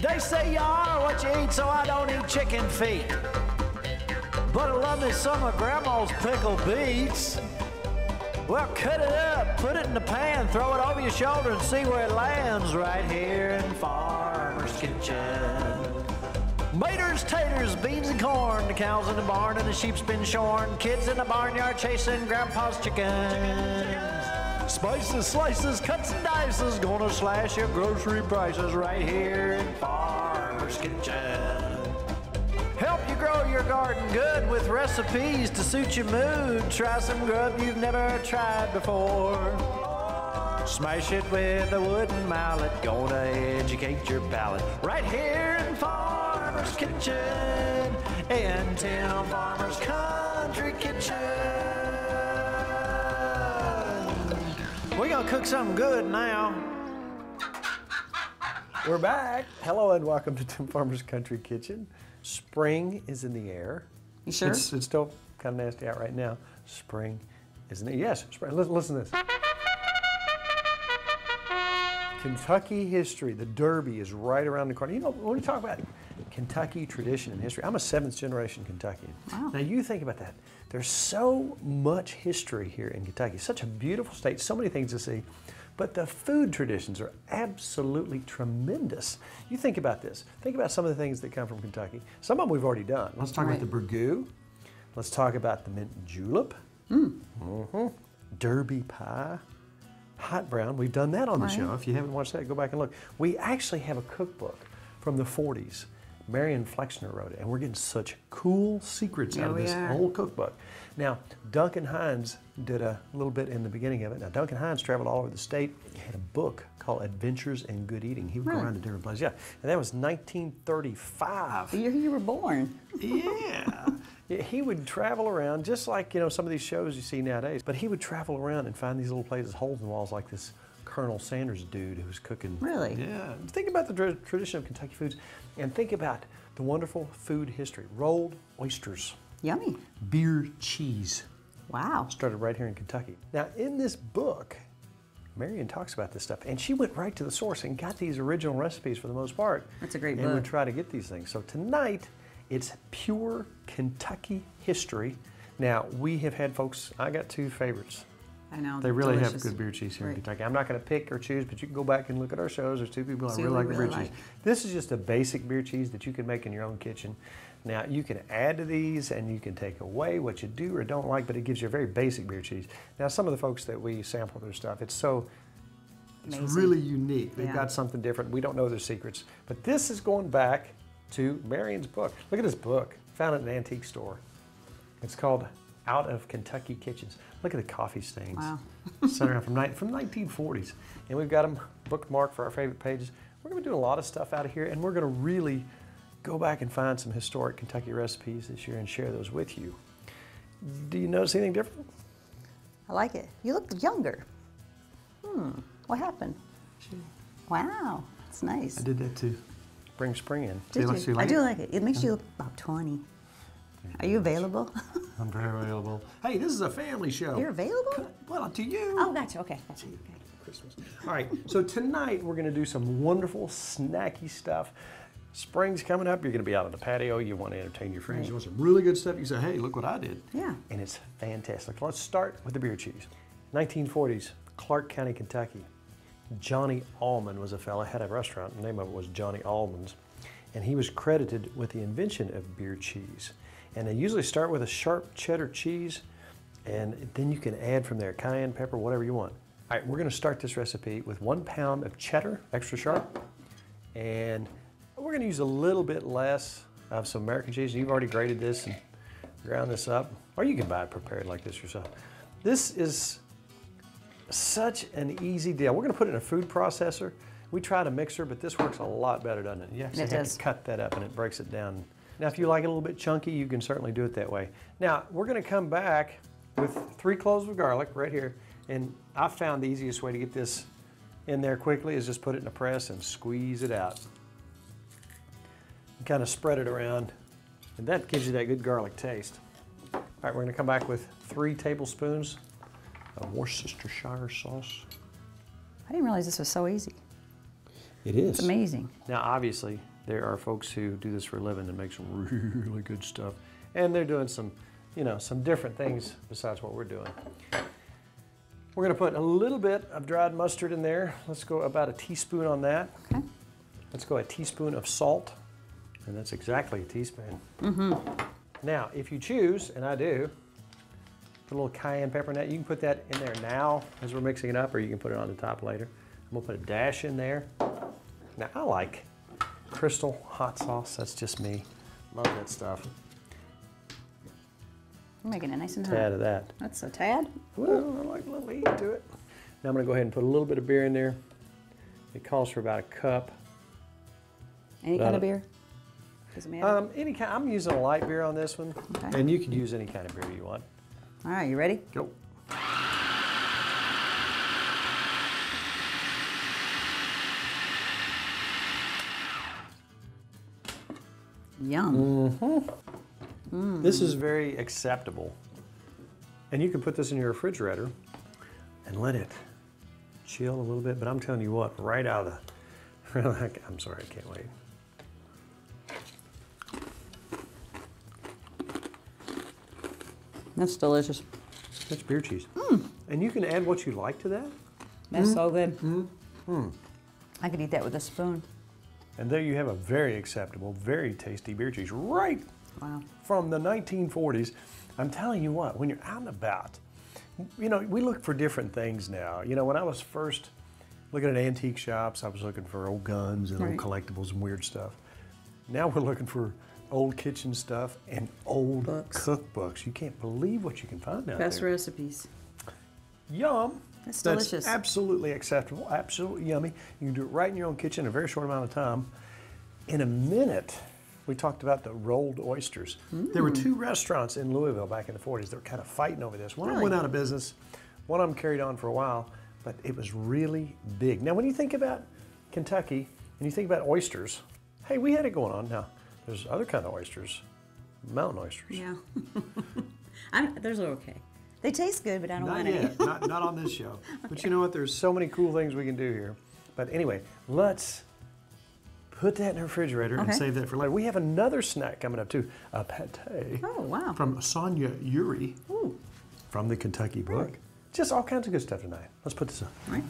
They say you are what you eat, so I don't eat chicken feet. But I love me some of Grandma's pickled beets. Well, cut it up, put it in the pan, throw it over your shoulder and see where it lands right here in Farmer's Kitchen. Maters, taters, beans and corn, the cows in the barn and the sheep's been shorn, kids in the barnyard chasing Grandpa's chickens. Spices, slices, cuts and dices, gonna slash your grocery prices right here in Farmer's Kitchen. Help you grow your garden good with recipes to suit your mood. Try some grub you've never tried before. Smash it with a wooden mallet, gonna educate your palate. Right here in Farmer's Kitchen, in Tim Farmer's Country Kitchen. We're gonna cook something good now. We're back. Hello and welcome to Tim Farmer's Country Kitchen. Spring is in the air. You sure? It's still kind of nasty out right now. Spring is in the air. Yes, spring. Listen to this. Kentucky history. The Derby is right around the corner. You know, when we talk about Kentucky tradition and history, I'm a 7th generation Kentuckian. Wow. Now you think about that. There's so much history here in Kentucky. Such a beautiful state, so many things to see. But the food traditions are absolutely tremendous. You think about this. Think about some of the things that come from Kentucky. Some of them we've already done. Let's talk about the burgoo. Let's talk about the mint julep. Derby pie. Hot brown. We've done that on the show. If you haven't watched that, go back and look. We actually have a cookbook from the 40s. Marion Flexner wrote it, and we're getting such cool secrets out of this whole cookbook. Now, Duncan Hines did a little bit in the beginning of it. Now, Duncan Hines traveled all over the state. He had a book called Adventures in Good Eating. He would go around to different places. Yeah, and that was 1935. The year you were born. Yeah. Yeah, he would travel around, just like, you know, some of these shows you see nowadays, but he would travel around and find these little places, holes in the walls, like this Colonel Sanders dude who was cooking. Really? Yeah. Think about the tradition of Kentucky foods, and think about the wonderful food history. Rolled oysters. Yummy. Beer cheese. Wow. Started right here in Kentucky. Now, in this book, Marion talks about this stuff, and she went right to the source and got these original recipes for the most part. That's a great book. book. And would try to get these things. So tonight, it's pure Kentucky history. Now, we have had folks, I got 2 favorites. I know. They really have good beer cheese here in Kentucky. I'm not going to pick or choose, but you can go back and look at our shows. There's 2 people that really like the beer cheese. This is just a basic beer cheese that you can make in your own kitchen. Now, you can add to these and you can take away what you do or don't like, but it gives you a very basic beer cheese. Now, some of the folks that we sample their stuff, it's really unique. They've got something different. We don't know their secrets. But this is going back to Marion's book. Look at this book. Found it in an antique store. It's called Out of Kentucky Kitchens. Look at the coffee stains. Wow. Sent around from 1940s. And we've got them bookmarked for our favorite pages. We're going to do a lot of stuff out of here, and we're going to really go back and find some historic Kentucky recipes this year and share those with you. Do you notice anything different? I like it. You look younger. What happened? Wow, that's nice. I did that too. Bring spring in. Did you? I do like it. It makes you look about 20. Are you available? I'm very available. Hey, this is a family show. You're available? Well, to you. Oh, gotcha. Okay. Gotcha. Okay. Christmas. All right, so tonight we're going to do some wonderful snacky stuff. Spring's coming up. You're going to be out on the patio. You want to entertain your friends. You want some really good stuff. You say, hey, look what I did. Yeah. And it's fantastic. Let's start with the beer cheese. 1940s, Clark County, Kentucky. Johnny Allman was a fella, had a restaurant. The name of it was Johnny Allman's. And he was credited with the invention of beer cheese. And they usually start with a sharp cheddar cheese, and then you can add from there cayenne pepper, whatever you want. All right, we're going to start this recipe with 1 pound of cheddar, extra sharp, and we're going to use a little bit less of some American cheese. You've already grated this and ground this up, or you can buy it prepared like this yourself. This is such an easy deal. We're going to put it in a food processor. We tried a mixer, but this works a lot better, doesn't it? You actually have to cut that up, and it breaks it down. Now, if you like it a little bit chunky, you can certainly do it that way. Now, we're going to come back with 3 cloves of garlic right here. And I found the easiest way to get this in there quickly is just put it in a press and squeeze it out. And kind of spread it around, and that gives you that good garlic taste. All right, we're going to come back with 3 tablespoons of Worcestershire sauce. I didn't realize this was so easy. It is. It's amazing. Now, obviously, There are folks who do this for a living and make some really good stuff. And they're doing some, you know, some different things besides what we're doing. We're gonna put a little bit of dried mustard in there. Let's go about a teaspoon on that. Okay. Let's go a teaspoon of salt, and that's exactly a teaspoon. Now, if you choose, and I do, put a little cayenne pepper in that. You can put that in there now as we're mixing it up, or you can put it on the top later. I'm gonna put a dash in there. Now, I like Crystal hot sauce. That's just me. Love that stuff. You're making it nice and hot. Tad of that. That's a tad? Well, I like a little heat to it. Now I'm gonna go ahead and put a little bit of beer in there. It calls for about a cup. Any kind of beer? Doesn't matter? Any kind. I'm using a light beer on this one, Okay. and you can use any kind of beer you want. All right, you ready? Go. Yum. This is very acceptable. And you can put this in your refrigerator and let it chill a little bit, but I'm telling you what, right out of the, I'm sorry, I can't wait. That's delicious. That's beer cheese. And you can add what you like to that. That's so good. I could eat that with a spoon. And there you have a very acceptable, very tasty beer cheese right Wow. from the 1940s. I'm telling you what, when you're out and about, you know, we look for different things now. You know, when I was first looking at antique shops, I was looking for old guns and old collectibles and weird stuff. Now we're looking for old kitchen stuff and old cookbooks. You can't believe what you can find out there. Best recipes. Yum. That's delicious. That's absolutely acceptable, absolutely yummy. You can do it right in your own kitchen in a very short amount of time. In a minute, we talked about the rolled oysters. There were two restaurants in Louisville back in the 40s that were kind of fighting over this. One of them went out of business, one of them carried on for a while, but it was really big. Now, when you think about Kentucky and you think about oysters, hey, we had it going on. Now, there's other kind of oysters, mountain oysters. Yeah. Those are okay. They taste good, but I don't want any. Not on this show. But you know what? There's so many cool things we can do here. But anyway, let's put that in the refrigerator and save that for later. We have another snack coming up too, a pate. Oh, wow. From Sonia Uri from the Kentucky book. Just all kinds of good stuff tonight. Let's put this on. All right.